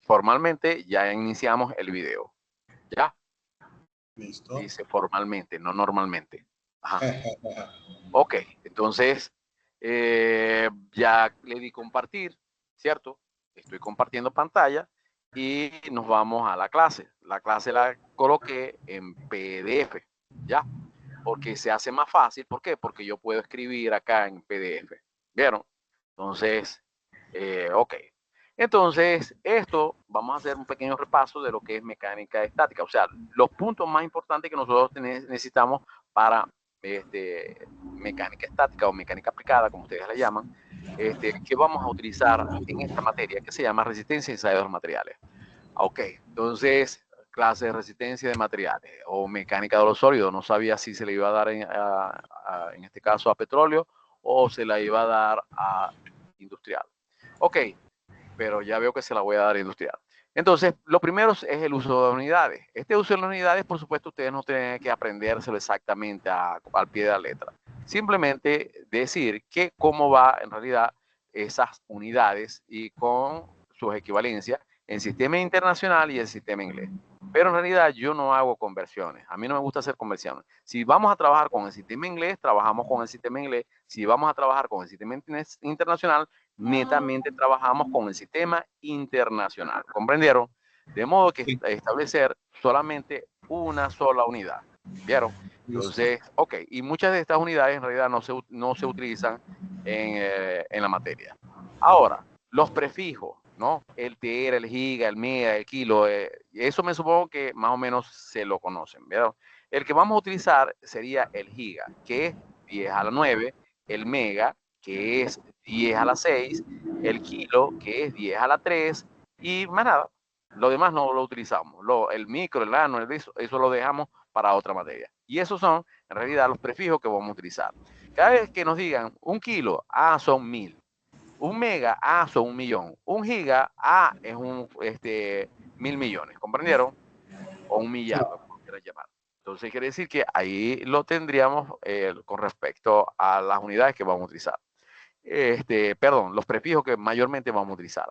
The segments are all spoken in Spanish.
formalmente ya iniciamos el video. ¿Ya? Listo. Dice formalmente, no normalmente. Ajá. Ok, entonces ya le di compartir, ¿cierto? Estoy compartiendo pantalla y nos vamos a la clase. La clase la coloqué en PDF, ¿ya? Porque se hace más fácil. ¿Por qué? Porque yo puedo escribir acá en PDF. ¿Vieron? Entonces, ok. Entonces, esto, vamos a hacer un pequeño repaso de lo que es mecánica estática. O sea, los puntos más importantes que nosotros necesitamos para mecánica estática o mecánica aplicada, como ustedes la llaman, que vamos a utilizar en esta materia que se llama resistencia y ensayo de los materiales. Ok, entonces, clase de resistencia de materiales o mecánica de los sólidos. No sabía si se le iba a dar en este caso a petróleo o se la iba a dar a industrial. Ok, pero ya veo que se la voy a dar a industrial. Entonces, lo primero es el uso de unidades. Este uso de las unidades, por supuesto, ustedes no tienen que aprendérselo exactamente al pie de la letra. Simplemente decir que cómo va en realidad esas unidades y con sus equivalencias en sistema internacional y el sistema inglés. Pero en realidad yo no hago conversiones. A mí no me gusta hacer conversiones. Si vamos a trabajar con el sistema inglés, trabajamos con el sistema inglés. Si vamos a trabajar con el sistema internacional, netamente trabajamos con el sistema internacional. ¿Comprendieron? De modo que establecer solamente una sola unidad. ¿Vieron? Entonces, ok. Y muchas de estas unidades en realidad no se utilizan en la materia. Ahora, los prefijos, ¿no? El tera, el giga, el mega, el kilo, eso me supongo que más o menos se lo conocen, ¿vieron? El que vamos a utilizar sería el giga, que es 10 a la 9, el mega, que es 10 a la 6, el kilo, que es 10 a la 3, y más nada. Lo demás no lo utilizamos. El micro, el nano, eso lo dejamos para otra materia. Y esos son, en realidad, los prefijos que vamos a utilizar. Cada vez que nos digan un kilo, son 1000. Un mega, son 1.000.000. Un giga, es 1.000 millones. ¿Comprendieron? O un millardo, como quieran llamar. Entonces quiere decir que ahí lo tendríamos con respecto a las unidades que vamos a utilizar. Perdón, los prefijos que mayormente vamos a utilizar.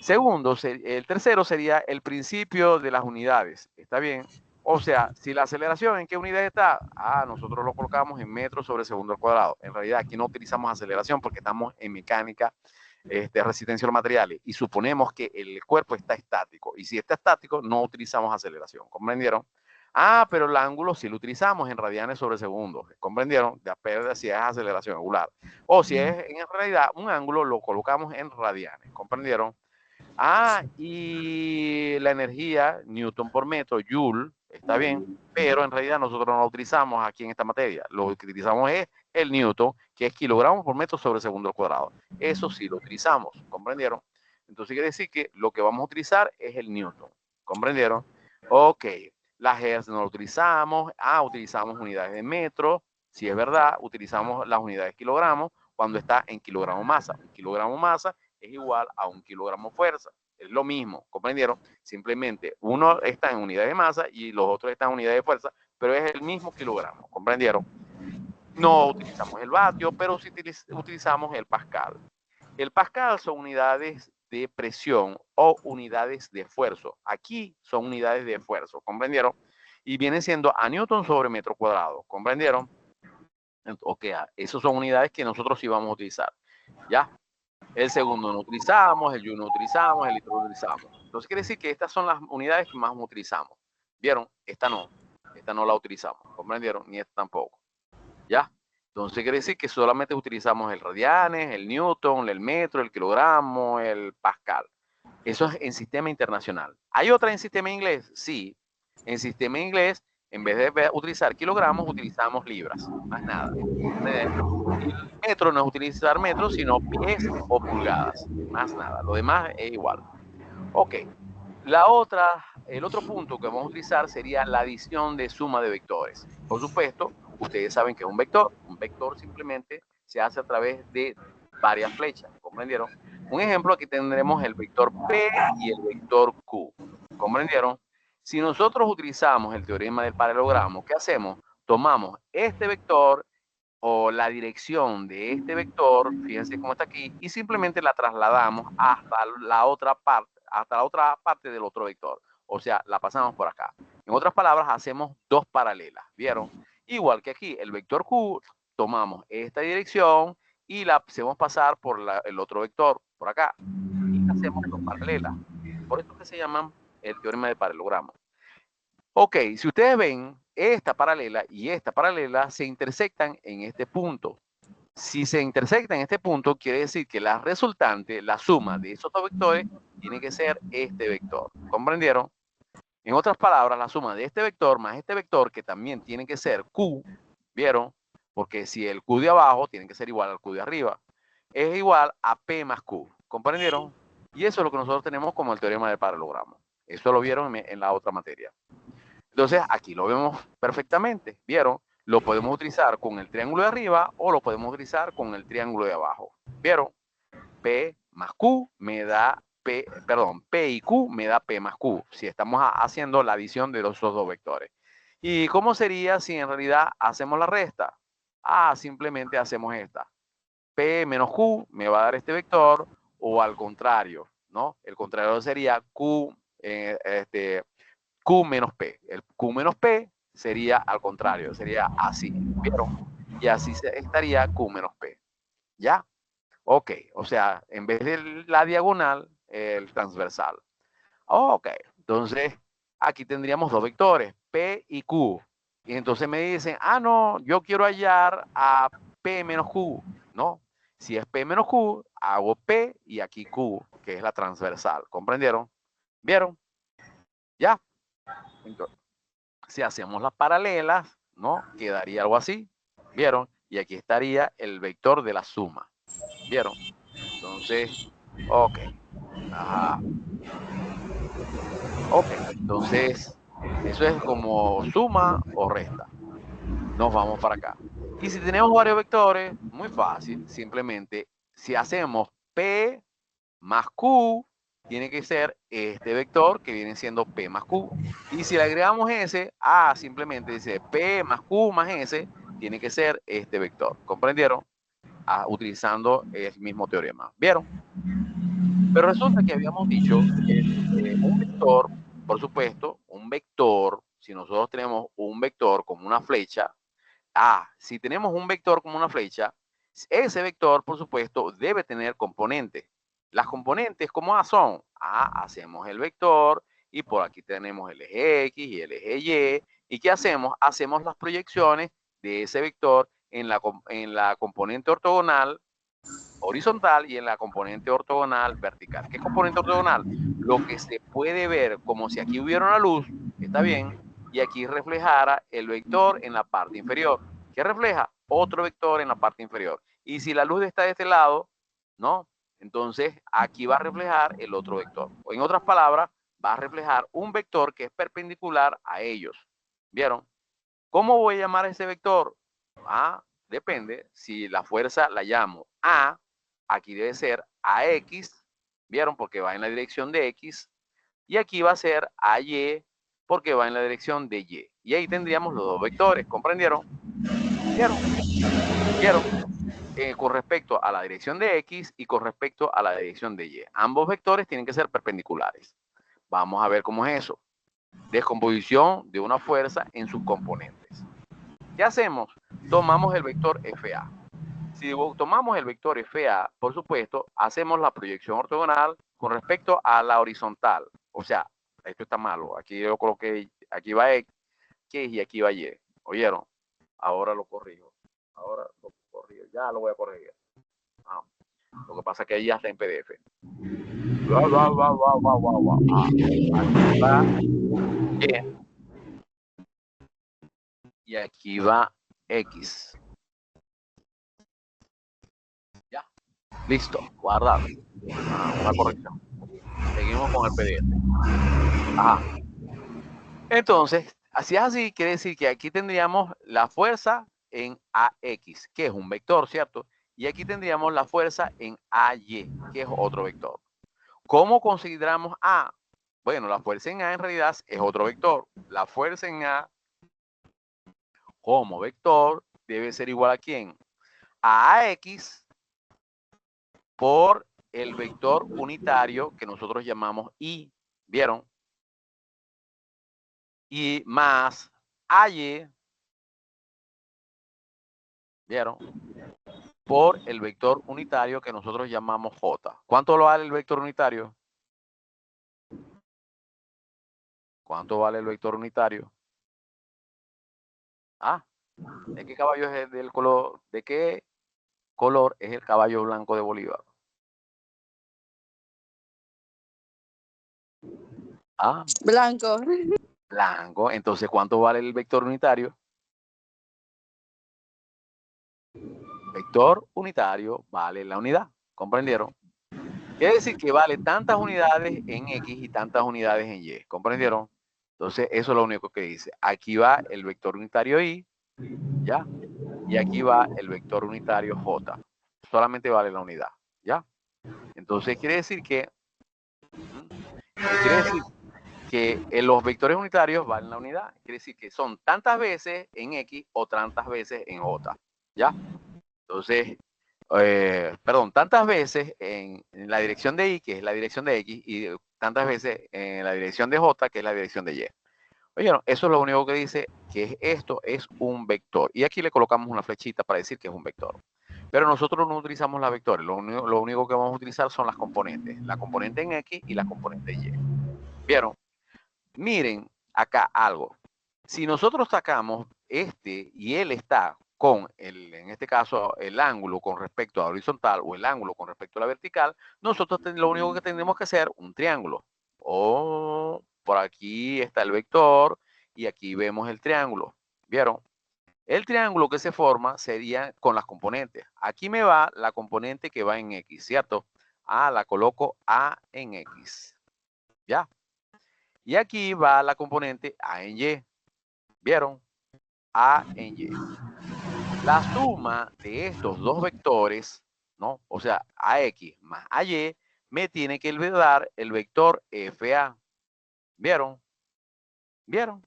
Segundo, el tercero sería el principio de las unidades. ¿Está bien? O sea, si la aceleración, ¿en qué unidad está? Nosotros lo colocamos en metros sobre segundo al cuadrado. En realidad aquí no utilizamos aceleración porque estamos en mecánica, resistencia a los materiales, y suponemos que el cuerpo está estático. Y si está estático, no utilizamos aceleración. ¿Comprendieron? Pero el ángulo sí lo utilizamos en radianes sobre segundo. ¿Comprendieron? Depende si es aceleración angular. O si es en realidad un ángulo, lo colocamos en radianes. ¿Comprendieron? Y la energía, Newton por metro, Joule, está bien, pero en realidad nosotros no la utilizamos aquí en esta materia. Lo que utilizamos es el Newton, que es kilogramos por metro sobre segundo al cuadrado. Eso sí lo utilizamos, ¿comprendieron? Entonces quiere decir que lo que vamos a utilizar es el Newton, ¿comprendieron? Ok, la Hertz no lo utilizamos, utilizamos unidades de metro, si es verdad, utilizamos las unidades de kilogramos cuando está en kilogramo masa. Un kilogramo masa es igual a 1 kilogramo fuerza. Es lo mismo, ¿comprendieron? Simplemente uno está en unidades de masa y los otros están en unidades de fuerza, pero es el mismo kilogramo, ¿comprendieron? No utilizamos el vatio, pero sí utilizamos el pascal. El pascal son unidades de presión o unidades de esfuerzo. Aquí son unidades de esfuerzo, ¿comprendieron? Y vienen siendo a Newton sobre metro cuadrado, ¿comprendieron? Ok, esas son unidades que nosotros sí vamos a utilizar, ¿ya? El segundo no utilizamos, el Joule no utilizamos, el litro no utilizamos. Entonces quiere decir que estas son las unidades que más utilizamos. ¿Vieron? Esta no la utilizamos. ¿Comprendieron? Ni esta tampoco. ¿Ya? Entonces quiere decir que solamente utilizamos el radianes, el newton, el metro, el kilogramo, el pascal. Eso es en sistema internacional. ¿Hay otra en sistema inglés? Sí. En sistema inglés, en vez de utilizar kilogramos, utilizamos libras. Más nada. El metro no es utilizar metros, sino pies o pulgadas. Más nada. Lo demás es igual. Ok. El otro punto que vamos a utilizar sería la adición de suma de vectores. Por supuesto, ustedes saben que es un vector. Un vector simplemente se hace a través de varias flechas. ¿Comprendieron? Un ejemplo, aquí tendremos el vector P y el vector Q. ¿Comprendieron? Si nosotros utilizamos el teorema del paralelogramo, ¿qué hacemos? Tomamos este vector o la dirección de este vector, fíjense cómo está aquí, y simplemente la trasladamos hasta la otra parte, hasta la otra parte del otro vector. O sea, la pasamos por acá. En otras palabras, hacemos dos paralelas, ¿vieron? Igual que aquí, el vector Q, tomamos esta dirección y la hacemos pasar por el otro vector, por acá. Y hacemos dos paralelas. Por eso es que se llaman el teorema de paralelogramo. Ok, si ustedes ven, esta paralela y esta paralela se intersectan en este punto. Si se intersectan en este punto, quiere decir que la resultante, la suma de esos dos vectores, tiene que ser este vector. ¿Comprendieron? En otras palabras, la suma de este vector más este vector, que también tiene que ser Q, ¿vieron? Porque si el Q de abajo tiene que ser igual al Q de arriba, es igual a P más Q. ¿Comprendieron? Y eso es lo que nosotros tenemos como el teorema de paralelogramo. Eso lo vieron en la otra materia. Entonces, aquí lo vemos perfectamente, ¿vieron? Lo podemos utilizar con el triángulo de arriba o lo podemos utilizar con el triángulo de abajo. ¿Vieron? P más Q me da P, perdón, P y Q me da P más Q, si estamos haciendo la adición de los dos vectores. ¿Y cómo sería si en realidad hacemos la resta? Simplemente hacemos esta. P menos Q me va a dar este vector, o al contrario, ¿no? El contrario sería Q, Q menos P. El Q menos P sería al contrario, sería así, ¿vieron? Y así estaría Q menos P. ¿Ya? Ok, o sea, en vez de la diagonal, el transversal. Ok, entonces aquí tendríamos dos vectores, P y Q. Y entonces me dicen, no, yo quiero hallar a P menos Q. No, si es P menos Q, hago P y aquí Q, que es la transversal. ¿Comprendieron? ¿Vieron? ¿Ya? Entonces, si hacemos las paralelas, ¿no? Quedaría algo así. ¿Vieron? Y aquí estaría el vector de la suma. ¿Vieron? Entonces, ok. Ajá. Ok. Entonces, eso es como suma o resta. Nos vamos para acá. Y si tenemos varios vectores, muy fácil. Simplemente, si hacemos P más Q, tiene que ser este vector que viene siendo P más Q. Y si le agregamos S, simplemente dice P más Q más S, tiene que ser este vector. ¿Comprendieron? Utilizando el mismo teorema. ¿Vieron? Pero resulta que habíamos dicho que un vector, por supuesto, un vector, si nosotros tenemos un vector como una flecha, si tenemos un vector como una flecha, ese vector, por supuesto, debe tener componentes. Las componentes, ¿cómo son? Hacemos el vector y por aquí tenemos el eje X y el eje Y. ¿Y qué hacemos? Hacemos las proyecciones de ese vector en la componente ortogonal horizontal y en la componente ortogonal vertical. ¿Qué componente ortogonal? Lo que se puede ver como si aquí hubiera una luz, está bien, y aquí reflejara el vector en la parte inferior. ¿Qué refleja? Otro vector en la parte inferior. Y si la luz está de este lado, ¿no? Entonces aquí va a reflejar el otro vector. O en otras palabras, va a reflejar un vector que es perpendicular a ellos. ¿Vieron? ¿Cómo voy a llamar a ese vector? Depende. Si la fuerza la llamo A, aquí debe ser AX, ¿vieron? Porque va en la dirección de X. Y aquí va a ser AY, porque va en la dirección de Y. Y ahí tendríamos los dos vectores, ¿comprendieron? ¿Vieron? ¿Vieron? Con respecto a la dirección de X y con respecto a la dirección de Y. Ambos vectores tienen que ser perpendiculares. Vamos a ver cómo es eso. Descomposición de una fuerza en sus componentes. ¿Qué hacemos? Tomamos el vector FA. Si tomamos el vector FA, por supuesto, hacemos la proyección ortogonal con respecto a la horizontal. O sea, esto está malo. Aquí yo coloqué, aquí va X y aquí va Y. ¿Oyeron? Ahora lo corrijo. Ahora lo corrijo. Ya lo voy a corregir. Lo que pasa es que ahí ya está en PDF. Aquí va Y. Y aquí va X. Ya. Listo. Guardar. Una corrección. Seguimos con el PDF. Entonces, así es así, quiere decir que aquí tendríamos la fuerza en AX, que es un vector, ¿cierto? Y aquí tendríamos la fuerza en AY, que es otro vector. ¿Cómo consideramos A? Bueno, la fuerza en A en realidad es otro vector. La fuerza en A como vector debe ser igual a ¿quién? A AX por el vector unitario que nosotros llamamos I, ¿vieron? Y más AY, ¿vieron? Por el vector unitario que nosotros llamamos J. ¿Cuánto vale el vector unitario? ¿Cuánto vale el vector unitario? Ah, ¿de qué caballo es del color? ¿De qué color es el caballo blanco de Bolívar? Ah, blanco. Blanco. Entonces, ¿cuánto vale el vector unitario? Vector unitario vale la unidad. ¿Comprendieron? Quiere decir que vale tantas unidades en X y tantas unidades en Y. ¿Comprendieron? Entonces, eso es lo único que dice. Aquí va el vector unitario Y, ¿ya? Y aquí va el vector unitario J. Solamente vale la unidad, ¿ya? Entonces, quiere decir que los vectores unitarios valen la unidad. Quiere decir que son tantas veces en X o tantas veces en J, ¿ya? Entonces, tantas veces en la dirección de Y, que es la dirección de X, y tantas veces en la dirección de J, que es la dirección de Y. Oye, no, eso es lo único que dice que esto es un vector. Y aquí le colocamos una flechita para decir que es un vector. Pero nosotros no utilizamos las vectores. Lo único que vamos a utilizar son las componentes. La componente en X y la componente en Y. ¿Vieron? Miren acá algo. Si nosotros sacamos este y él está con, en este caso, el ángulo con respecto a la horizontal o el ángulo con respecto a la vertical, nosotros lo único que tendremos que hacer un triángulo. O por aquí está el vector y aquí vemos el triángulo. ¿Vieron? El triángulo que se forma sería con las componentes. Aquí me va la componente que va en X, ¿cierto? La coloco A en X. ¿Ya? Y aquí va la componente A en Y. ¿Vieron? A en Y. La suma de estos dos vectores, ¿no? O sea, AX más AY, me tiene que dar el vector FA. ¿Vieron? ¿Vieron?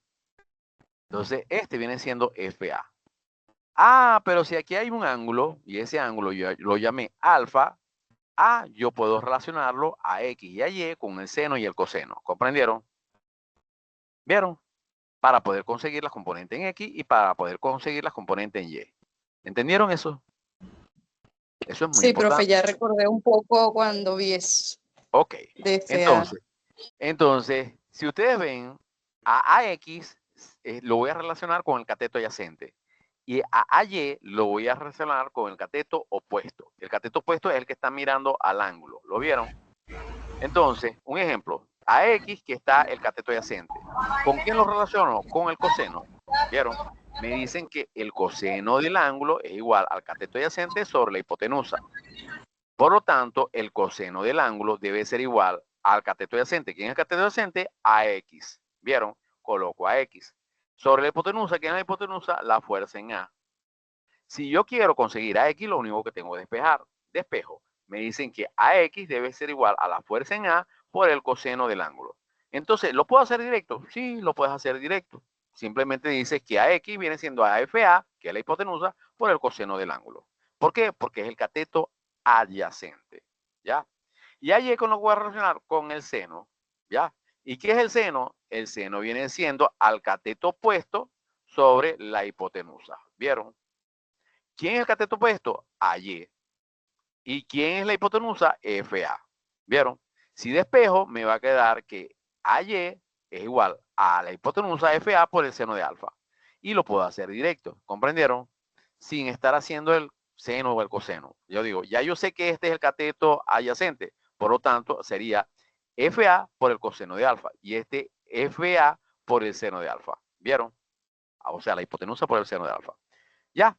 Entonces, este viene siendo FA. Pero si aquí hay un ángulo, y ese ángulo yo lo llamé alfa, yo puedo relacionarlo a X y a Y con el seno y el coseno. ¿Comprendieron? ¿Vieron? Para poder conseguir las componentes en X y para poder conseguir las componentes en Y. ¿Entendieron eso? Eso es muy Sí, profe, importante. ya recordé un poco cuando vi eso. Ok. De FA. Entonces, si ustedes ven, a AX lo voy a relacionar con el cateto adyacente. Y a AY lo voy a relacionar con el cateto opuesto. El cateto opuesto es el que está mirando al ángulo. ¿Lo vieron? Entonces, un ejemplo. A X que está el cateto adyacente. ¿Con quién lo relaciono? Con el coseno. ¿Vieron? Me dicen que el coseno del ángulo es igual al cateto adyacente sobre la hipotenusa. Por lo tanto, el coseno del ángulo debe ser igual al cateto adyacente. ¿Quién es el cateto adyacente? AX. ¿Vieron? Coloco AX. Sobre la hipotenusa, ¿quién es la hipotenusa? La fuerza en A. Si yo quiero conseguir AX, lo único que tengo que despejar. Despejo. Me dicen que AX debe ser igual a la fuerza en A por el coseno del ángulo. Entonces, ¿lo puedo hacer directo? Sí, lo puedes hacer directo. Simplemente dices que AX viene siendo AFA, que es la hipotenusa, por el coseno del ángulo. ¿Por qué? Porque es el cateto adyacente. ¿Ya? Y AY con lo que voy a relacionar con el seno. ¿Ya? ¿Y qué es el seno? El seno viene siendo al cateto opuesto sobre la hipotenusa. ¿Vieron? ¿Quién es el cateto opuesto? AY. ¿Y quién es la hipotenusa? FA. ¿Vieron? Si despejo, me va a quedar que AY es igual a la hipotenusa FA por el seno de alfa. Y lo puedo hacer directo. ¿Comprendieron? Sin estar haciendo el seno o el coseno. Yo digo, ya yo sé que este es el cateto adyacente. Por lo tanto, sería FA por el coseno de alfa. Y este FA por el seno de alfa. ¿Vieron? O sea, la hipotenusa por el seno de alfa. Ya.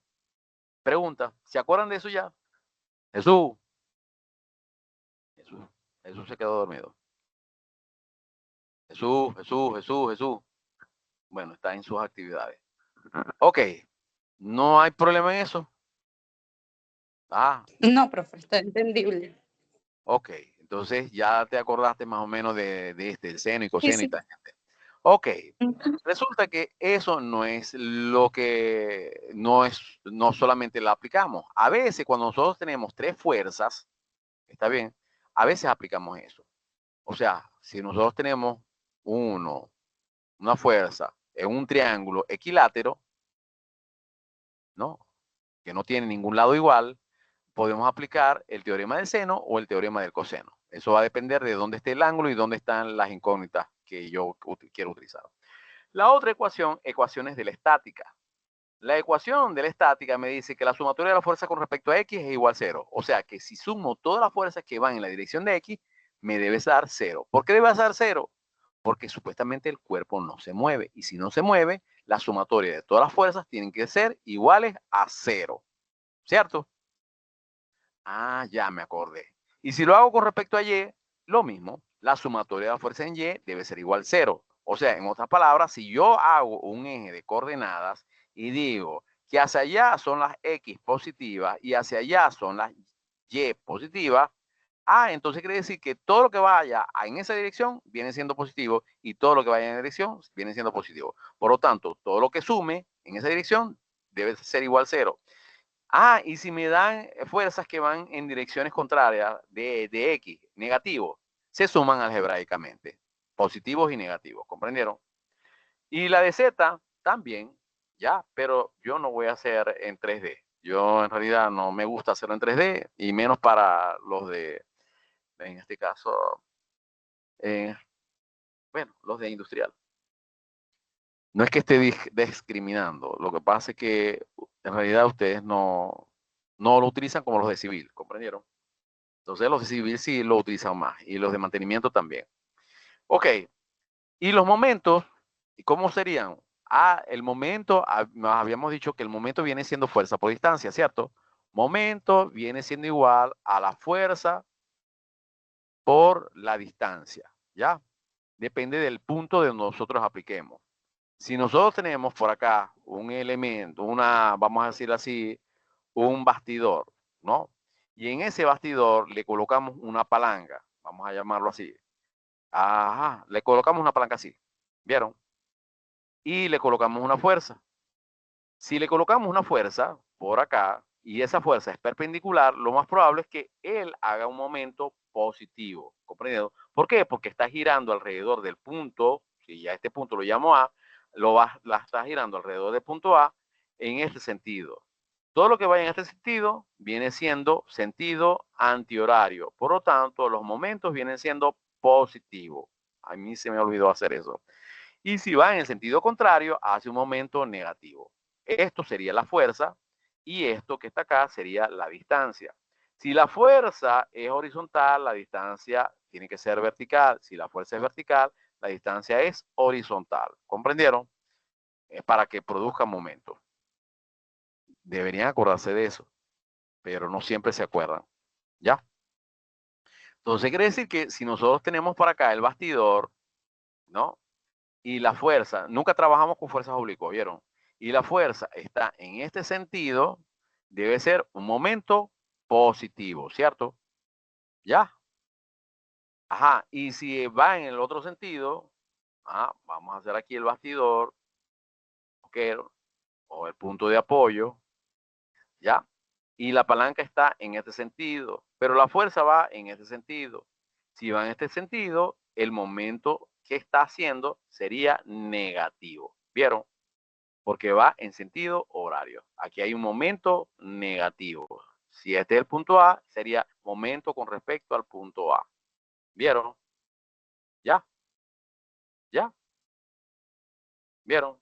Pregunta, ¿se acuerdan de eso ya? Jesús. Jesús se quedó dormido. Jesús. Bueno, está en sus actividades. Ok, no hay problema en eso. No, profe, está entendible. Ok, entonces ya te acordaste más o menos de el seno y Sí, coseno y sí. tal. Ok, resulta que eso no es lo que no solamente la aplicamos. A veces cuando nosotros tenemos tres fuerzas, está bien, a veces aplicamos eso. O sea, si nosotros tenemos una fuerza en un triángulo equilátero, ¿no? Que no tiene ningún lado igual, podemos aplicar el teorema del seno o el teorema del coseno. Eso va a depender de dónde esté el ángulo y dónde están las incógnitas que yo quiero utilizar. La otra ecuación, ecuaciones de la estática. La ecuación de la estática me dice que la sumatoria de la fuerza con respecto a X es igual a 0. O sea que si sumo todas las fuerzas que van en la dirección de X, me debe dar 0. ¿Por qué debe dar 0? Porque supuestamente el cuerpo no se mueve. Y si no se mueve, la sumatoria de todas las fuerzas tienen que ser iguales a 0. ¿Cierto? Ah, ya me acordé. Y si lo hago con respecto a Y, lo mismo. La sumatoria de la fuerza en Y debe ser igual a 0. O sea, en otras palabras, si yo hago un eje de coordenadas y digo que hacia allá son las X positivas y hacia allá son las Y positivas, entonces quiere decir que todo lo que vaya en esa dirección viene siendo positivo y todo lo que vaya en esa dirección viene siendo positivo. Por lo tanto, todo lo que sume en esa dirección debe ser igual a 0. Y si me dan fuerzas que van en direcciones contrarias de X, negativos, se suman algebraicamente, positivos y negativos, ¿comprendieron? Y la de Z también, ya, pero yo no voy a hacer en 3D. Yo en realidad no me gusta hacerlo en 3D y menos para los de, en este caso, bueno, los de industrial. No es que esté discriminando, lo que pasa es que en realidad ustedes no lo utilizan como los de civil, ¿comprendieron? Entonces los de civil sí lo utilizan más y los de mantenimiento también. Ok, y los momentos, ¿cómo serían? El momento, nos habíamos dicho que el momento viene siendo fuerza por distancia, ¿cierto? Momento viene siendo igual a la fuerza por la distancia, ¿ya? Depende del punto de donde nosotros apliquemos. Si nosotros tenemos por acá un elemento, vamos a decir así, un bastidor, ¿no? Y en ese bastidor le colocamos una palanca, vamos a llamarlo así. Le colocamos una palanca así, ¿vieron? Y le colocamos una fuerza. Si le colocamos una fuerza por acá y esa fuerza es perpendicular, lo más probable es que él haga un momento positivo, ¿comprendido? ¿Por qué? Porque está girando alrededor del punto, si ya este punto lo llamo A, la está girando alrededor del punto A en este sentido. Todo lo que vaya en este sentido viene siendo sentido antihorario. Por lo tanto, los momentos vienen siendo positivos. A mí se me olvidó hacer eso. Y si va en el sentido contrario, hace un momento negativo. Esto sería la fuerza y esto que está acá sería la distancia. Si la fuerza es horizontal, la distancia tiene que ser vertical. Si la fuerza es vertical, la distancia es horizontal. ¿Comprendieron? Es para que produzca momento. Deberían acordarse de eso, pero no siempre se acuerdan. ¿Ya? Entonces quiere decir que si nosotros tenemos para acá el bastidor, ¿no? Y la fuerza, nunca trabajamos con fuerzas oblicuas, ¿vieron? Y la fuerza está en este sentido, debe ser un momento positivo, ¿cierto? ¿Ya? Y si va en el otro sentido, vamos a hacer aquí el bastidor, ¿ok? O el punto de apoyo, ¿ya? Y la palanca está en este sentido, pero la fuerza va en este sentido. Si va en este sentido, el momento que está haciendo sería negativo, ¿vieron? Porque va en sentido horario. Aquí hay un momento negativo. Si este es el punto A, sería momento con respecto al punto A. ¿Vieron? ¿Ya? ¿Ya? ¿Vieron?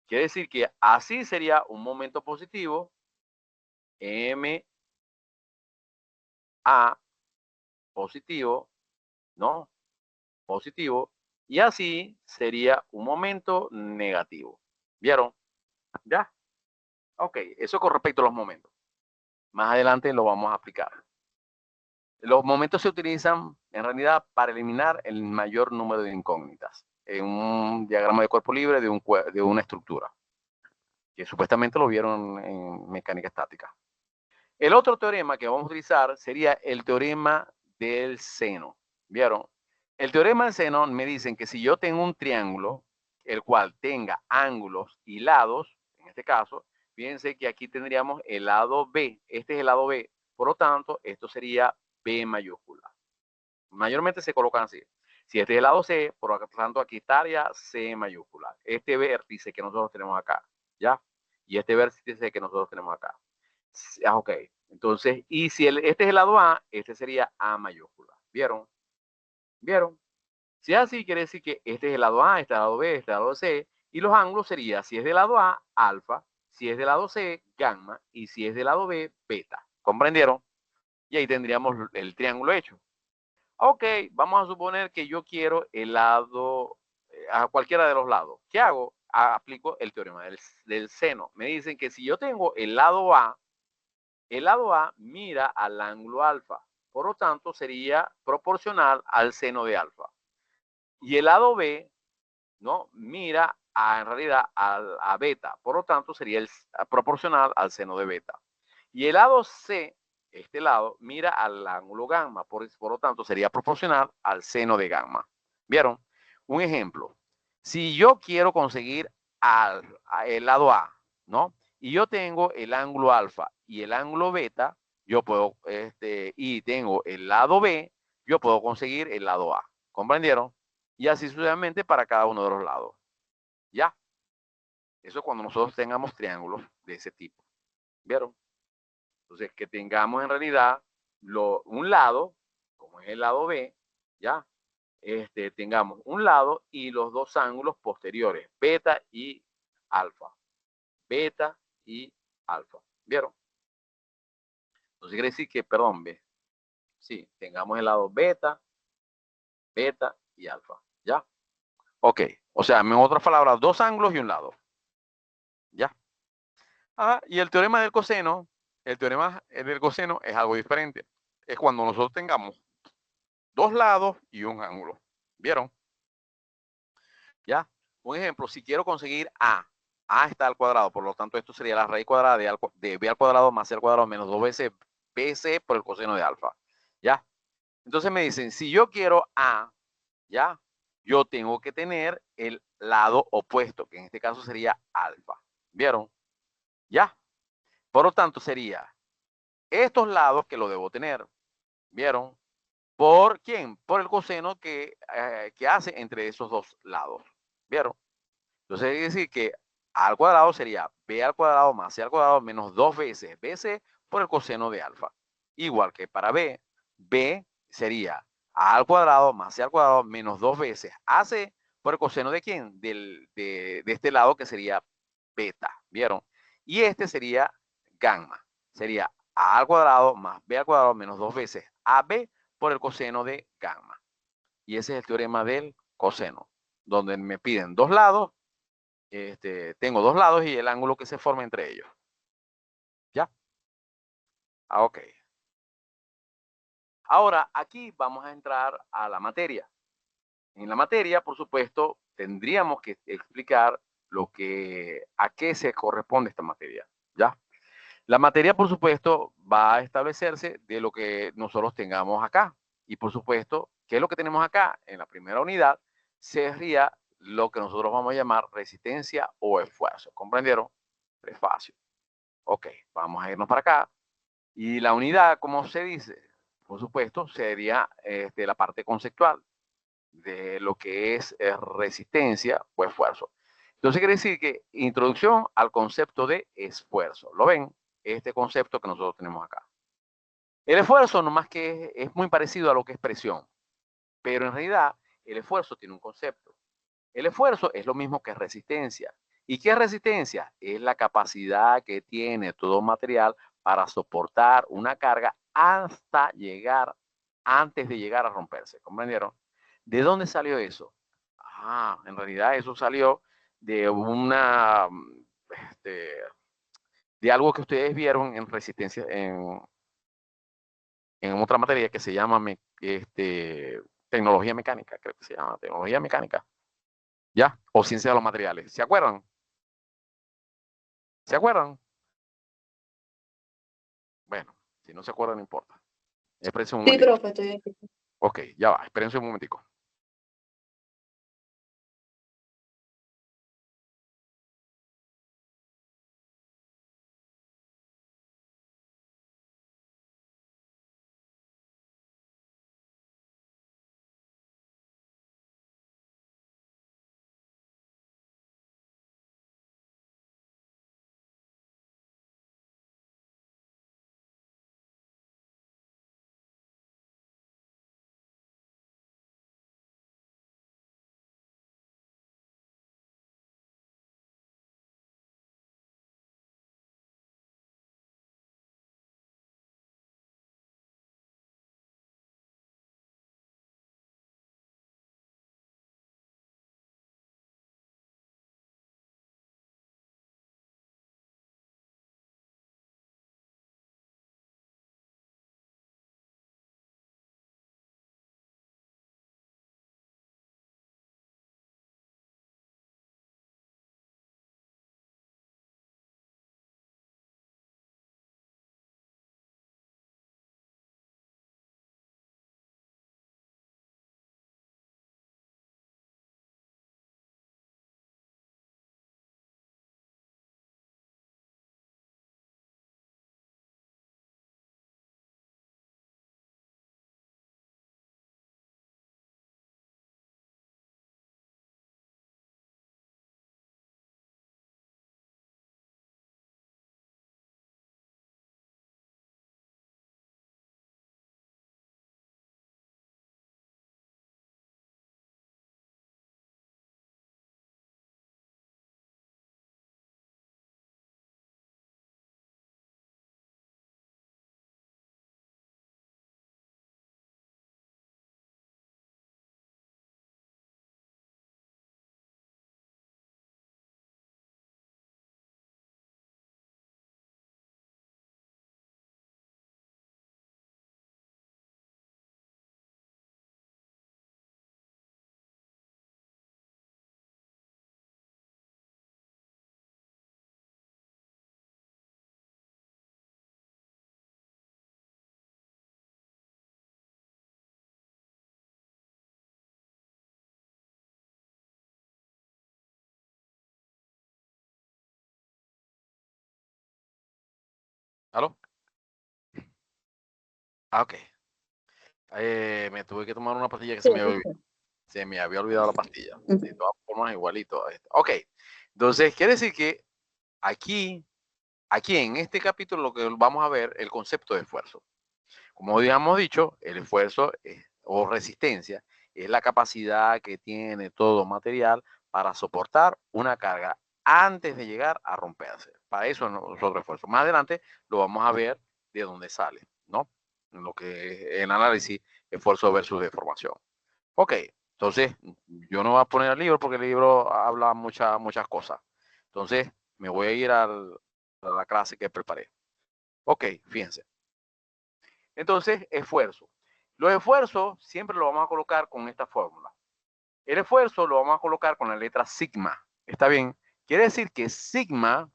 Quiere decir que así sería un momento positivo, MA positivo, ¿no? Positivo, y así sería un momento negativo. ¿Vieron? ¿Ya? Ok, eso con respecto a los momentos. Más adelante lo vamos a aplicar. Los momentos se utilizan en realidad para eliminar el mayor número de incógnitas en un diagrama de cuerpo libre de una estructura, que supuestamente lo vieron en mecánica estática. El otro teorema que vamos a utilizar sería el teorema del seno. ¿Vieron? El teorema del seno me dicen que si yo tengo un triángulo, el cual tenga ángulos y lados, en este caso, fíjense que aquí tendríamos el lado B. Este es el lado B. Por lo tanto, esto sería B mayúscula. mayormente se colocan así. Si este es el lado C, por lo tanto aquí estaría C mayúscula. Este vértice que nosotros tenemos acá, ¿ya? Y este vértice que nosotros tenemos acá. Ok. Entonces, y si este es el lado A, este sería A mayúscula. ¿Vieron? ¿Vieron? Si es así, quiere decir que este es el lado A, este es el lado B, este es el lado C, y los ángulos serían, si es del lado A, alfa, si es del lado C, gamma, y si es del lado B, beta. ¿Comprendieron? Y ahí tendríamos el triángulo hecho. Ok, vamos a suponer que yo quiero el lado, a cualquiera de los lados. ¿Qué hago? Aplico el teorema del seno. Me dicen que si yo tengo el lado A mira al ángulo alfa. Por lo tanto, sería proporcional al seno de alfa. Y el lado B, ¿no? Mira en realidad a beta. Por lo tanto, sería proporcional al seno de beta. Y el lado C, este lado, mira al ángulo gamma. Por lo tanto, sería proporcional al seno de gamma. ¿Vieron? Un ejemplo. Si yo quiero conseguir el lado A, ¿no? Y yo tengo el ángulo alfa y el ángulo beta, yo puedo, y tengo el lado B, yo puedo conseguir el lado A. ¿Comprendieron? Y así sucesivamente para cada uno de los lados. ¿Ya? Eso es cuando nosotros tengamos triángulos de ese tipo. ¿Vieron? Entonces, que tengamos en realidad un lado, como es el lado B, ¿ya? Tengamos un lado y los dos ángulos posteriores, beta y alfa. Beta y alfa. ¿Vieron? Entonces quiere decir que, perdón, ¿ve? Sí, tengamos el lado beta, beta y alfa. ¿Ya? Ok. O sea, en otras palabras, dos ángulos y un lado. ¿Ya? Y el teorema del coseno es algo diferente. Es cuando nosotros tengamos dos lados y un ángulo. ¿Vieron? ¿Ya? Un ejemplo, si quiero conseguir A está al cuadrado, por lo tanto esto sería la raíz cuadrada de B al cuadrado más C al cuadrado menos 2 veces BC por el coseno de alfa. ¿Ya? Entonces me dicen, si yo quiero A, ¿ya? Yo tengo que tener el lado opuesto, que en este caso sería alfa. ¿Vieron? ¿Ya? Por lo tanto sería estos lados que lo debo tener. ¿Vieron? ¿Por quién? Por el coseno que hace entre esos dos lados. ¿Vieron? Entonces hay que decir que A al cuadrado sería B al cuadrado más C al cuadrado menos 2 veces BC por el coseno de alfa. Igual que para B sería A al cuadrado más C al cuadrado menos 2 veces AC por el coseno de quién? De este lado que sería beta. ¿Vieron? Y este sería gamma. Sería A al cuadrado más B al cuadrado menos 2 veces AB por el coseno de gamma. Y ese es el teorema del coseno, donde me piden dos lados. Tengo dos lados y el ángulo que se forma entre ellos. ¿Ya? Ok. Ahora, aquí vamos a entrar a la materia. En la materia, por supuesto, tendríamos que explicar a qué se corresponde esta materia. ¿Ya? La materia, por supuesto, va a establecerse de lo que nosotros tengamos acá. Y por supuesto, ¿qué es lo que tenemos acá? En la primera unidad sería lo que nosotros vamos a llamar resistencia o esfuerzo. ¿Comprendieron? Prefacio. Ok, vamos a irnos para acá. Y la unidad, ¿cómo se dice? Por supuesto, sería la parte conceptual de lo que es resistencia o esfuerzo. Entonces quiere decir que introducción al concepto de esfuerzo. ¿Lo ven? Este concepto que nosotros tenemos acá. El esfuerzo, nomás que es muy parecido a lo que es presión, pero en realidad el esfuerzo tiene un concepto. El esfuerzo es lo mismo que resistencia. ¿Y qué es resistencia? Es la capacidad que tiene todo material para soportar una carga antes de llegar a romperse. ¿Comprendieron? ¿De dónde salió eso? En realidad eso salió de de algo que ustedes vieron en resistencia, en otra materia que se llama tecnología mecánica, creo que se llama tecnología mecánica. ¿Ya? O ciencia de los materiales. ¿Se acuerdan? ¿Se acuerdan? Bueno, si no se acuerdan, no importa. Espérense un Sí, momentico. profe, estoy aquí. Ok, ya va, espérense un momentico. ¿Aló? Ah, ok. Me tuve que tomar una pastilla que Sí, se me había olvidado la pastilla. De Ujú. todas formas, igualito a esta. Ok. Entonces, quiere decir que aquí en este capítulo lo que vamos a ver el concepto de esfuerzo. Como habíamos dicho, el esfuerzo o resistencia es la capacidad que tiene todo material para soportar una carga antes de llegar a romperse. Para eso es nosotros esfuerzo. Más adelante lo vamos a ver de dónde sale, ¿no? En lo que en análisis, esfuerzo versus deformación. Ok, entonces yo no voy a poner el libro porque el libro habla muchas cosas. Entonces me voy a ir a la clase que preparé. Ok, fíjense. Entonces, esfuerzo. Los esfuerzos siempre lo vamos a colocar con esta fórmula. El esfuerzo lo vamos a colocar con la letra sigma. ¿Está bien? Quiere decir que sigma,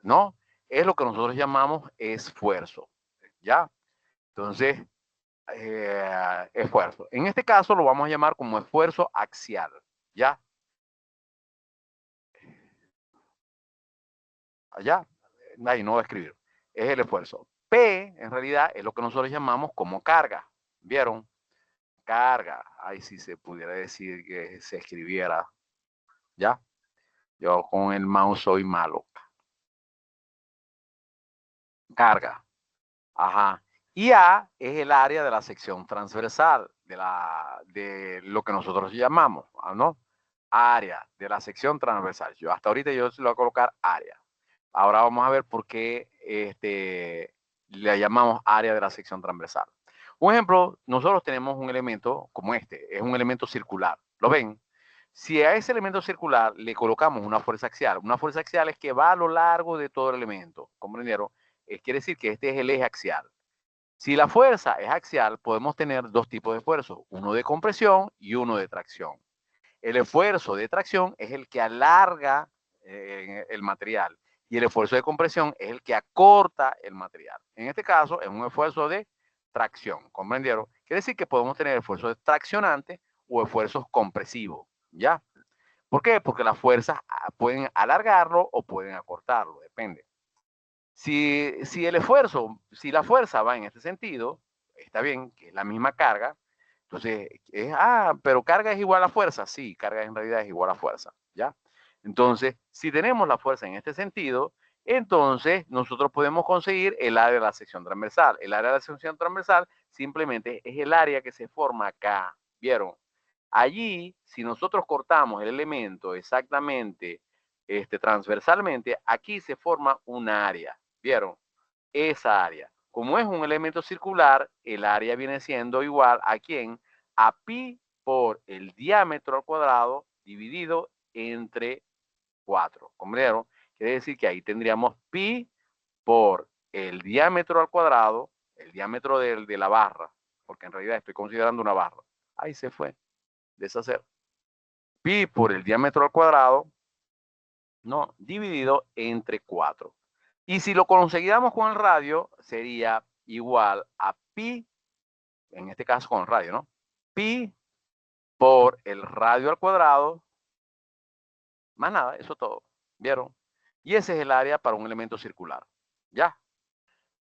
¿no? Es lo que nosotros llamamos esfuerzo. ¿Ya? Entonces, esfuerzo. En este caso lo vamos a llamar como esfuerzo axial. ¿Ya? Allá. Ahí no va a escribir. Es el esfuerzo. P, en realidad, es lo que nosotros llamamos como carga. ¿Vieron? Carga. Ay, si se pudiera decir que se escribiera. ¿Ya? Yo con el mouse soy malo. Carga. Ajá. Y A es el área de la sección transversal, de lo que nosotros llamamos, ¿no? Área de la sección transversal. Yo hasta ahorita yo se lo voy a colocar área. Ahora vamos a ver por qué le llamamos área de la sección transversal. Un ejemplo, nosotros tenemos un elemento como este, es un elemento circular. ¿Lo ven? Si a ese elemento circular le colocamos una fuerza axial es que va a lo largo de todo el elemento, ¿comprendieron? Quiere decir que este es el eje axial. Si la fuerza es axial, podemos tener dos tipos de esfuerzos, uno de compresión y uno de tracción. El esfuerzo de tracción es el que alarga el material y el esfuerzo de compresión es el que acorta el material. En este caso es un esfuerzo de tracción, ¿comprendieron? Quiere decir que podemos tener esfuerzos traccionantes o esfuerzos compresivos, ¿ya? ¿Por qué? Porque las fuerzas pueden alargarlo o pueden acortarlo, depende. Si la fuerza va en este sentido, está bien, que es la misma carga, entonces, pero carga es igual a fuerza. Sí, carga en realidad es igual a fuerza, ¿ya? Entonces, si tenemos la fuerza en este sentido, entonces nosotros podemos conseguir el área de la sección transversal. El área de la sección transversal simplemente es el área que se forma acá, ¿vieron? Allí, si nosotros cortamos el elemento exactamente transversalmente, aquí se forma un área, ¿vieron? Esa área. Como es un elemento circular, el área viene siendo igual a ¿quién? A pi por el diámetro al cuadrado dividido entre 4. ¿Comprendieron? Quiere decir que ahí tendríamos pi por el diámetro al cuadrado, el diámetro de la barra, porque en realidad estoy considerando una barra. Ahí se fue. Deshacer. Pi por el diámetro al cuadrado, ¿no? Dividido entre 4. Y si lo conseguíamos con el radio, sería igual a pi, en este caso con el radio, ¿no? Pi por el radio al cuadrado, más nada, eso todo. ¿Vieron? Y ese es el área para un elemento circular. ¿Ya?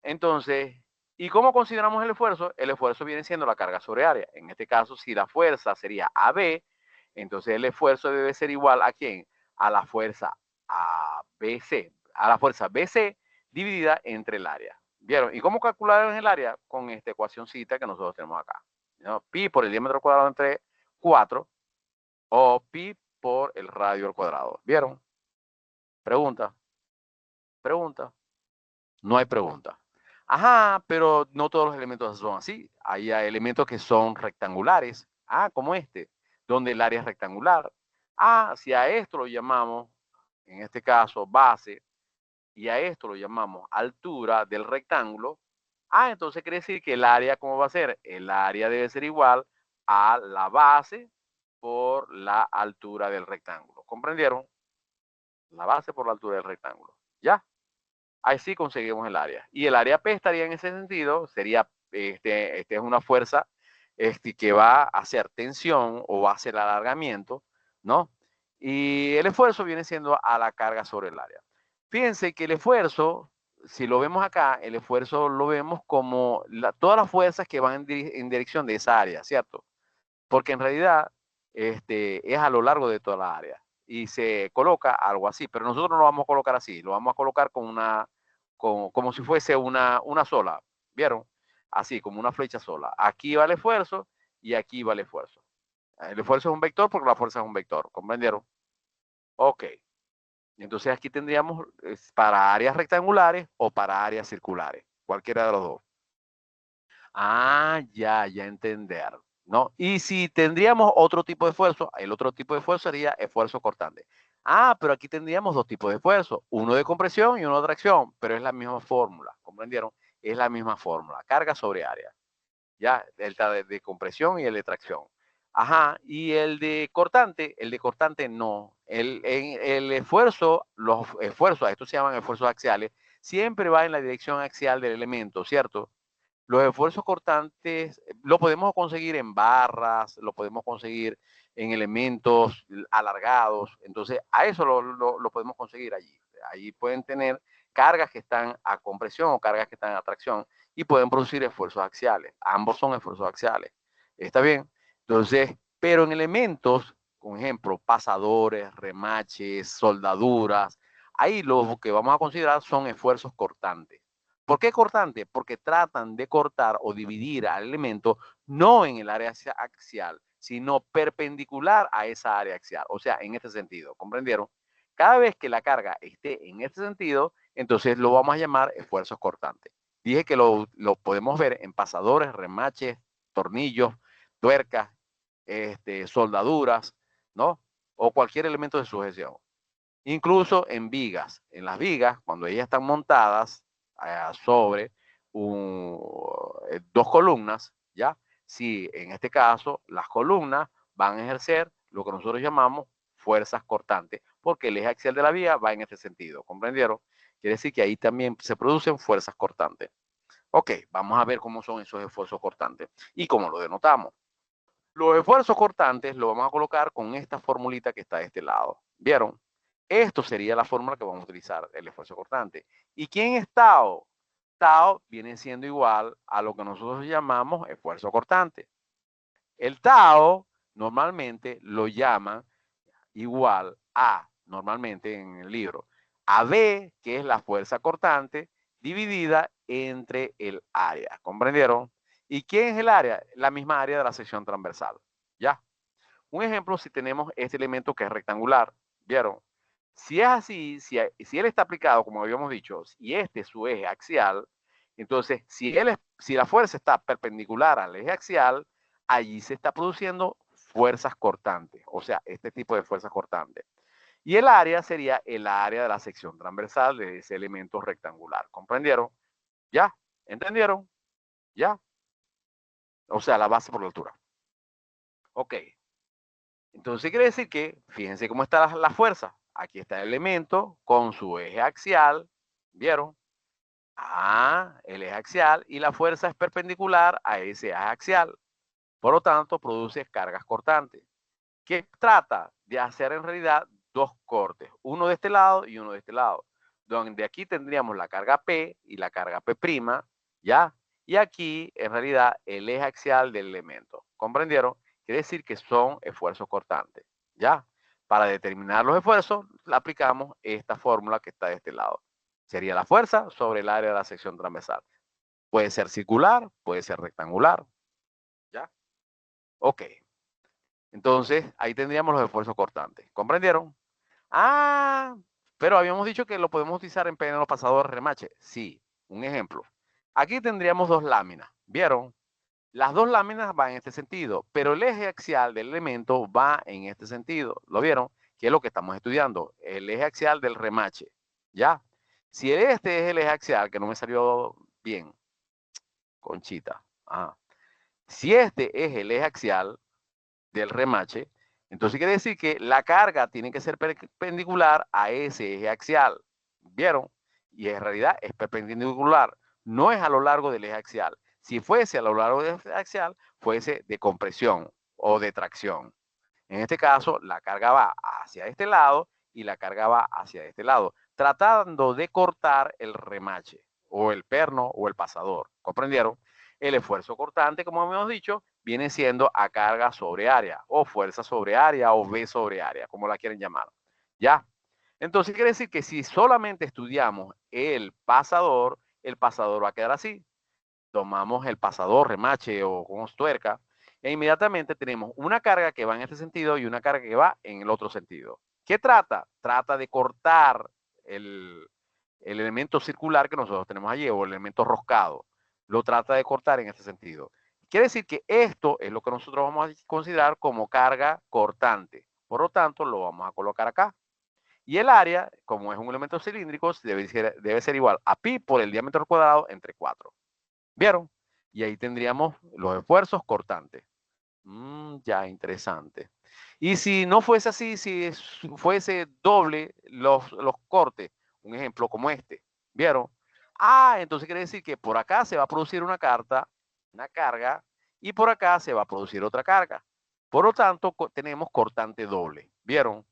Entonces, ¿y cómo consideramos el esfuerzo? El esfuerzo viene siendo la carga sobre área. En este caso, si la fuerza sería AB, entonces el esfuerzo debe ser igual a ¿quién? A la fuerza ABC, a la fuerza BC dividida entre el área. ¿Vieron? ¿Y cómo calcular el área? Con esta ecuacióncita que nosotros tenemos acá, ¿no? Pi por el diámetro cuadrado entre 4 o pi por el radio al cuadrado. ¿Vieron? Pregunta, pregunta. No hay pregunta. Ajá, pero no todos los elementos son así. Hay elementos que son rectangulares. Como este, donde el área es rectangular. Si a esto lo llamamos, en este caso, base, y a esto lo llamamos altura del rectángulo, entonces quiere decir que el área, ¿cómo va a ser? El área debe ser igual a la base por la altura del rectángulo. ¿Comprendieron? La base por la altura del rectángulo. ¿Ya? Ahí sí conseguimos el área. Y el área P estaría en ese sentido, sería, es una fuerza que va a hacer tensión o va a hacer alargamiento, ¿no? Y el esfuerzo viene siendo a la carga sobre el área. Fíjense que el esfuerzo si lo vemos acá, el esfuerzo lo vemos como todas las fuerzas que van en dirección de esa área, ¿cierto? Porque en realidad es a lo largo de toda la área y se coloca algo así, pero nosotros no lo vamos a colocar así, lo vamos a colocar con como si fuese una sola, ¿vieron? Así, como una flecha sola. Aquí va el esfuerzo y aquí va el esfuerzo. El esfuerzo es un vector porque la fuerza es un vector, ¿comprendieron? Ok. Entonces aquí tendríamos para áreas rectangulares o para áreas circulares, cualquiera de los dos. Ya entender, ¿no? Y si tendríamos otro tipo de esfuerzo, el otro tipo de esfuerzo sería esfuerzo cortante. Pero aquí tendríamos dos tipos de esfuerzo, uno de compresión y uno de tracción, pero es la misma fórmula, ¿comprendieron? Es la misma fórmula, carga sobre área, ya, delta de compresión y el de tracción. Y el de cortante no. El esfuerzo, los esfuerzos, estos se llaman esfuerzos axiales, siempre va en la dirección axial del elemento, ¿cierto? Los esfuerzos cortantes lo podemos conseguir en barras, lo podemos conseguir en elementos alargados. Entonces, a eso lo podemos conseguir allí. Allí pueden tener cargas que están a compresión o cargas que están a tracción y pueden producir esfuerzos axiales. Ambos son esfuerzos axiales. ¿Está bien? Entonces, pero en elementos, por ejemplo, pasadores, remaches, soldaduras, ahí lo que vamos a considerar son esfuerzos cortantes. ¿Por qué cortante? Porque tratan de cortar o dividir al elemento no en el área axial, sino perpendicular a esa área axial. O sea, en este sentido, ¿comprendieron? Cada vez que la carga esté en este sentido, entonces lo vamos a llamar esfuerzos cortantes. Dije que lo podemos ver en pasadores, remaches, tornillos, tuercas, soldaduras, ¿no? O cualquier elemento de sujeción. Incluso en vigas. En las vigas, cuando ellas están montadas sobre dos columnas, ¿ya? Si en este caso las columnas van a ejercer lo que nosotros llamamos fuerzas cortantes, porque el eje axial de la viga va en este sentido, ¿comprendieron? Quiere decir que ahí también se producen fuerzas cortantes. Ok, vamos a ver cómo son esos esfuerzos cortantes y cómo lo denotamos. Los esfuerzos cortantes lo vamos a colocar con esta formulita que está de este lado. ¿Vieron? Esto sería la fórmula que vamos a utilizar, el esfuerzo cortante. ¿Y quién es Tao? Tao viene siendo igual a lo que nosotros llamamos esfuerzo cortante. El Tao normalmente lo llaman igual a, normalmente en el libro, a B, que es la fuerza cortante, dividida entre el área. ¿Comprendieron? ¿Y quién es el área? La misma área de la sección transversal. ¿Ya? Un ejemplo, si tenemos este elemento que es rectangular, ¿vieron? Si es así, si él está aplicado, como habíamos dicho, y este es su eje axial, entonces, si la fuerza está perpendicular al eje axial, allí se está produciendo fuerzas cortantes, o sea, este tipo de fuerzas cortantes. Y el área sería el área de la sección transversal de ese elemento rectangular. ¿Comprendieron? ¿Ya? ¿Entendieron? ¿Ya? O sea, la base por la altura. Ok. Entonces quiere decir que, fíjense cómo está la fuerza. Aquí está el elemento con su eje axial. ¿Vieron? El eje axial y la fuerza es perpendicular a ese eje axial. Por lo tanto, produce cargas cortantes. ¿Qué trata? De hacer en realidad dos cortes, uno de este lado y uno de este lado. Donde aquí tendríamos la carga P y la carga P', ¿ya? Y aquí, en realidad, el eje axial del elemento. ¿Comprendieron? Quiere decir que son esfuerzos cortantes, ¿ya? Para determinar los esfuerzos, aplicamos esta fórmula que está de este lado. Sería la fuerza sobre el área de la sección transversal. Puede ser circular, puede ser rectangular, ¿ya? Ok. Entonces, ahí tendríamos los esfuerzos cortantes. ¿Comprendieron? Pero habíamos dicho que lo podemos utilizar en los pasadores remache. Sí, un ejemplo. Aquí tendríamos dos láminas. ¿Vieron? Las dos láminas van en este sentido, pero el eje axial del elemento va en este sentido. ¿Lo vieron? Que es lo que estamos estudiando. El eje axial del remache. ¿Ya? Si este es el eje axial, que no me salió bien, Conchita. Si este es el eje axial del remache, entonces quiere decir que la carga tiene que ser perpendicular a ese eje axial. ¿Vieron? Y en realidad es perpendicular, no es a lo largo del eje axial. Si fuese a lo largo del eje axial, fuese de compresión o de tracción. En este caso, la carga va hacia este lado y la carga va hacia este lado, tratando de cortar el remache, o el perno, o el pasador. ¿Comprendieron? El esfuerzo cortante, como hemos dicho, viene siendo a carga sobre área, o fuerza sobre área, o V sobre área, como la quieren llamar. ¿Ya? Entonces quiere decir que si solamente estudiamos el pasador va a quedar así. Tomamos el pasador, remache o con tuerca, e inmediatamente tenemos una carga que va en este sentido y una carga que va en el otro sentido. ¿Qué trata? Trata de cortar el elemento circular que nosotros tenemos allí, o el elemento roscado. Lo trata de cortar en este sentido. Quiere decir que esto es lo que nosotros vamos a considerar como carga cortante. Por lo tanto, lo vamos a colocar acá. Y el área, como es un elemento cilíndrico, debe ser igual a pi por el diámetro cuadrado entre 4. ¿Vieron? Y ahí tendríamos los esfuerzos cortantes. Ya, interesante. Y si no fuese así, si fuese doble los cortes, un ejemplo como este, ¿vieron? Entonces quiere decir que por acá se va a producir una carga, y por acá se va a producir otra carga. Por lo tanto, tenemos cortante doble, ¿vieron?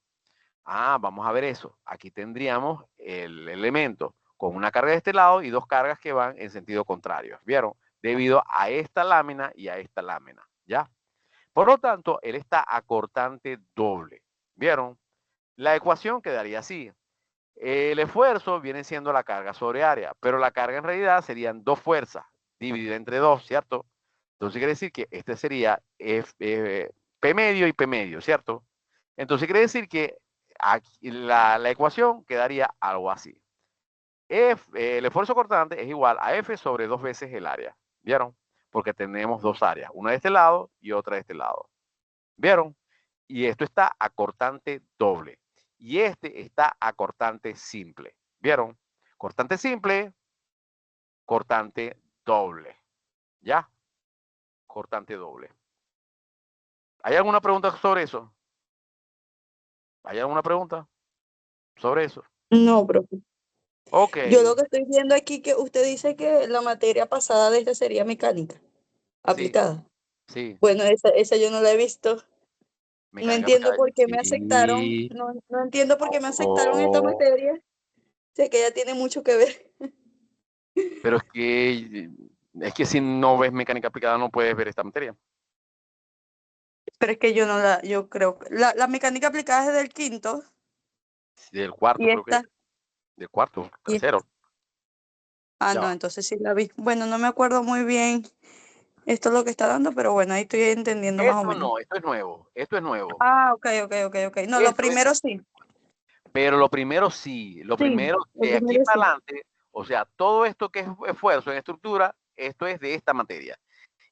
Vamos a ver eso. Aquí tendríamos el elemento con una carga de este lado y dos cargas que van en sentido contrario, ¿vieron? Debido a esta lámina y a esta lámina, ¿ya? Por lo tanto, él está a cortante doble, ¿vieron? La ecuación quedaría así. El esfuerzo viene siendo la carga sobre área, pero la carga en realidad serían dos fuerzas dividida entre dos, ¿cierto? Entonces quiere decir que este sería P medio y P medio, ¿cierto? Entonces quiere decir que aquí la ecuación quedaría algo así. El esfuerzo cortante es igual a F sobre dos veces el área, ¿vieron? Porque tenemos dos áreas, una de este lado y otra de este lado, ¿vieron? Y esto está a cortante doble. Y este está a cortante simple, ¿vieron? Cortante simple, cortante doble, ¿ya? Cortante doble. ¿Hay alguna pregunta sobre eso? ¿Hay alguna pregunta sobre eso? No, profe. Ok, Yo lo que estoy viendo aquí que usted dice que la materia pasada de esta sería mecánica sí, aplicada. sí. Bueno, esa yo no la he visto. No Mecánica entiendo aplicada. por qué me aceptaron, Sí. no entiendo por qué me aceptaron esta Oh, materia. Sé que ya tiene mucho que ver. pero es que si no ves mecánica aplicada no puedes ver esta materia. Pero es que yo creo que la mecánica aplicada es del quinto Del cuarto, y creo que. esta, Del cuarto, y tercero. Ya no, va. entonces sí la vi. Bueno, no me acuerdo muy bien esto es lo que está dando, pero bueno, ahí estoy entendiendo más o Esto menos. no, esto es nuevo. Esto es nuevo. Ok, ok, ok, ok. No, lo Esto es, primero sí. pero lo primero sí. Lo Sí, primero, lo de aquí primero para sí. adelante, o sea, todo esto que es esfuerzo en estructura, esto es de esta materia.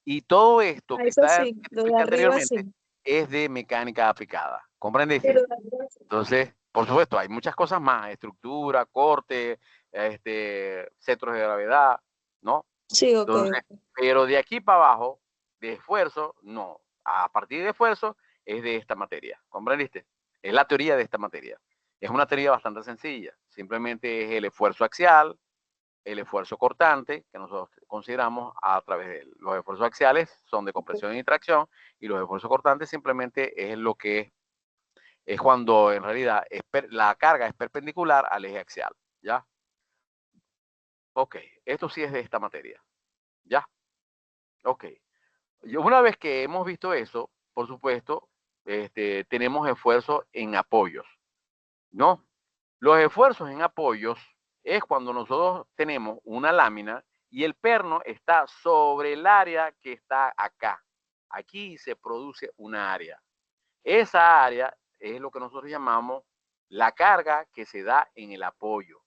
Y todo esto que Eso está que sí, te lo de expliqué arriba anteriormente sí. es de mecánica aplicada. Pero ¿Comprendiste? de arriba sí. Entonces, por supuesto, hay muchas cosas más, estructura, corte, centros de gravedad, ¿no? Sí, ok, Entonces, ok. pero de aquí para abajo, de esfuerzo, no. A partir de esfuerzo es de esta materia, ¿comprendiste? Es la teoría de esta materia. Es una teoría bastante sencilla. Simplemente es el esfuerzo axial, el esfuerzo cortante, que nosotros consideramos a través de él. Los esfuerzos axiales son de compresión y tracción, y los esfuerzos cortantes simplemente es lo que es cuando en realidad la carga es perpendicular al eje axial, ¿ya? Ok, esto sí es de esta materia, ¿ya? Ok. Y una vez que hemos visto eso, por supuesto, tenemos esfuerzos en apoyos, ¿no? Los esfuerzos en apoyos es cuando nosotros tenemos una lámina y el perno está sobre el área que está acá. Aquí se produce una área. Esa área es lo que nosotros llamamos la carga que se da en el apoyo.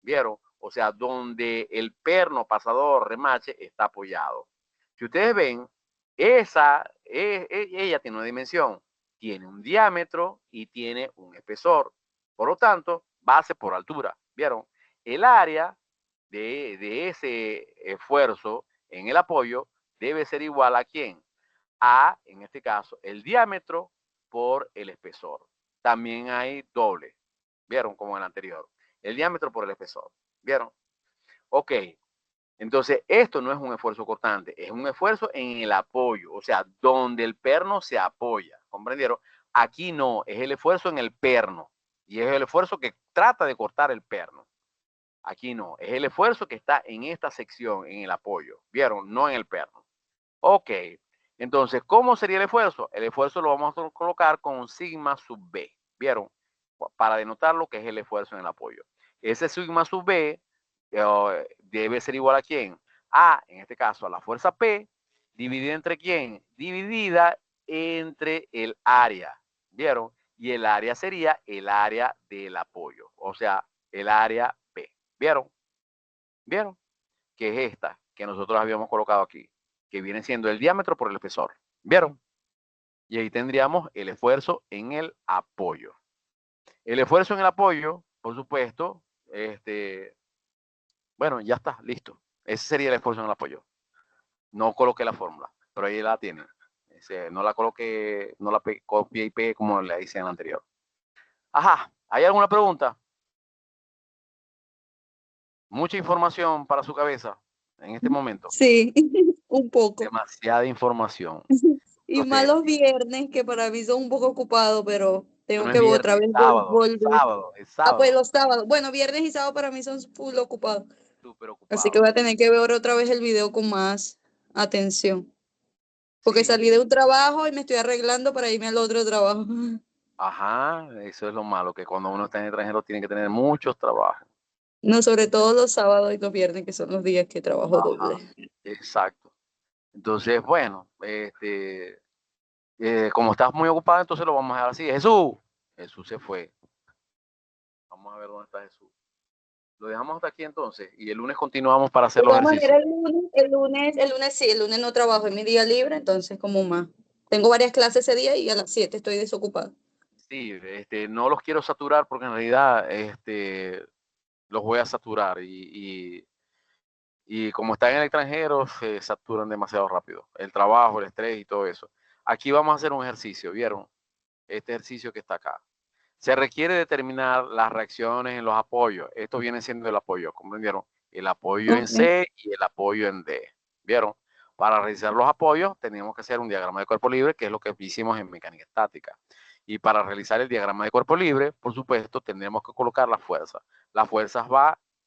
¿Vieron? O sea, donde el perno pasador remache está apoyado. Si ustedes ven, ella tiene una dimensión, tiene un diámetro y tiene un espesor. Por lo tanto, base por altura. ¿Vieron? El área de ese esfuerzo en el apoyo debe ser igual a quién? En este caso, el diámetro por el espesor. También hay doble. ¿Vieron? Como en el anterior. El diámetro por el espesor. ¿Vieron? Ok. Entonces, esto no es un esfuerzo cortante, es un esfuerzo en el apoyo, o sea, donde el perno se apoya. ¿Comprendieron? Aquí no, es el esfuerzo en el perno. Y es el esfuerzo que trata de cortar el perno. Aquí no, es el esfuerzo que está en esta sección, en el apoyo. ¿Vieron? No en el perno. Ok, entonces, ¿cómo sería el esfuerzo? El esfuerzo lo vamos a colocar con sigma sub B. ¿Vieron? Para denotar lo que es el esfuerzo en el apoyo. Ese sigma sub B debe ser igual a ¿quién? A, en este caso, a la fuerza P, dividida entre ¿quién? Dividida entre el área. ¿Vieron? Y el área sería el área del apoyo. O sea, el área P. ¿Vieron? ¿Vieron? Que es esta que nosotros habíamos colocado aquí, que viene siendo el diámetro por el espesor. ¿Vieron? Y ahí tendríamos el esfuerzo en el apoyo. El esfuerzo en el apoyo, por supuesto, bueno, ya está, listo. Ese sería el esfuerzo en el apoyo. No coloqué la fórmula, pero ahí la tienen. No la coloqué, no la copié y pegué como le hice en la anterior. Ajá, ¿hay alguna pregunta? Mucha información para su cabeza en este momento. Sí, un poco. Demasiada información. Y más los viernes, que para mí son un poco ocupados, pero tengo No es que otra viernes, vez sábado, volver. sábado, es Ah, pues sábado. los sábados. Bueno, viernes y sábado para mí son full ocupados. Súper Así que ocupado. voy a tener que ver otra vez el video con más atención. Porque salí Sí, de un trabajo y me estoy arreglando para irme al otro trabajo. ajá, eso es lo malo, que cuando uno está en el extranjero tiene que tener muchos trabajos. No, sobre todo los sábados y los viernes, que son los días que trabajo Ajá, doble. exacto. Entonces, bueno, como estás muy ocupado, entonces lo vamos a dejar así. Jesús, Jesús se fue. Vamos a ver dónde está Jesús. Lo dejamos hasta aquí entonces y el lunes continuamos para hacer De los todas ejercicios. maneras, el lunes sí, el lunes no trabajo, es mi día libre, entonces como más. Tengo varias clases ese día y a las 7 estoy desocupada. Sí, no los quiero saturar porque en realidad los voy a saturar y como están en el extranjero se saturan demasiado rápido. El trabajo, el estrés y todo eso. Aquí vamos a hacer un ejercicio, ¿vieron? Este ejercicio que está acá. Se requiere determinar las reacciones en los apoyos. Esto viene siendo el apoyo, ¿comprendieron? El apoyo en Okay. C y el apoyo en D. ¿Vieron? Para realizar los apoyos tenemos que hacer un diagrama de cuerpo libre, que es lo que hicimos en mecánica estática. Y para realizar el diagrama de cuerpo libre, por supuesto, tendremos que colocar la fuerza. La fuerza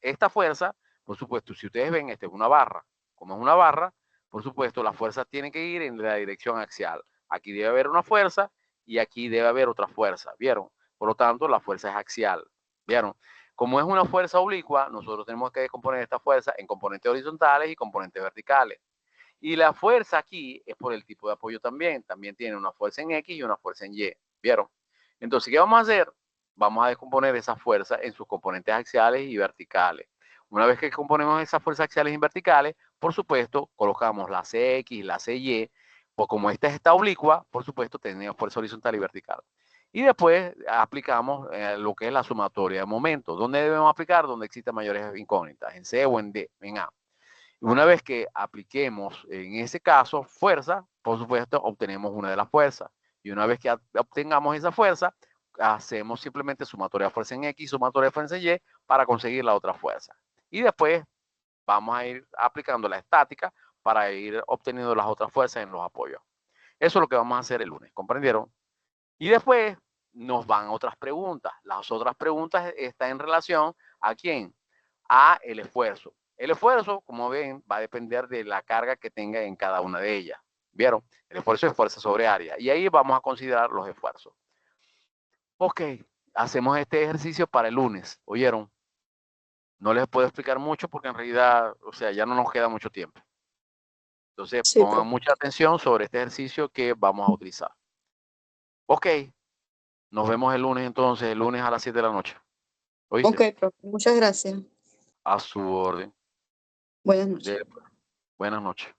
esta fuerza, por supuesto, si ustedes ven, esta es una barra. Como es una barra, por supuesto, la fuerza tiene que ir en la dirección axial. Aquí debe haber una fuerza y aquí debe haber otra fuerza. ¿Vieron? Por lo tanto, la fuerza es axial. ¿Vieron? Como es una fuerza oblicua, nosotros tenemos que descomponer esta fuerza en componentes horizontales y componentes verticales. Y la fuerza aquí es por el tipo de apoyo también. También tiene una fuerza en X y una fuerza en Y. ¿Vieron? Entonces, ¿qué vamos a hacer? Vamos a descomponer esa fuerza en sus componentes axiales y verticales. Una vez que componemos esas fuerzas axiales y verticales, por supuesto, colocamos la CX y la CY. Pues como esta está oblicua, por supuesto, tenemos fuerza horizontal y vertical. Y después aplicamos lo que es la sumatoria de momentos. ¿Dónde debemos aplicar? Donde existan mayores incógnitas, en C o en D, en A. Una vez que apliquemos, en ese caso, fuerza, por supuesto, obtenemos una de las fuerzas. Y una vez que obtengamos esa fuerza, hacemos simplemente sumatoria de fuerza en X, sumatoria de fuerza en Y, para conseguir la otra fuerza. Y después vamos a ir aplicando la estática para ir obteniendo las otras fuerzas en los apoyos. Eso es lo que vamos a hacer el lunes, ¿comprendieron? Y después nos van otras preguntas. Las otras preguntas están en relación a quién, a el esfuerzo. El esfuerzo, como ven, va a depender de la carga que tenga en cada una de ellas. ¿Vieron? El esfuerzo es fuerza sobre área. Y ahí vamos a considerar los esfuerzos. Ok, hacemos este ejercicio para el lunes. ¿Oyeron? No les puedo explicar mucho porque en realidad, o sea, ya no nos queda mucho tiempo. Entonces, Sí, pongan profe. mucha atención sobre este ejercicio que vamos a utilizar. Ok, nos vemos el lunes entonces, el lunes a las 7 de la noche. Ok, ¿Oíste? profe. Muchas gracias. A su orden. Buenas noches. Buenas noches.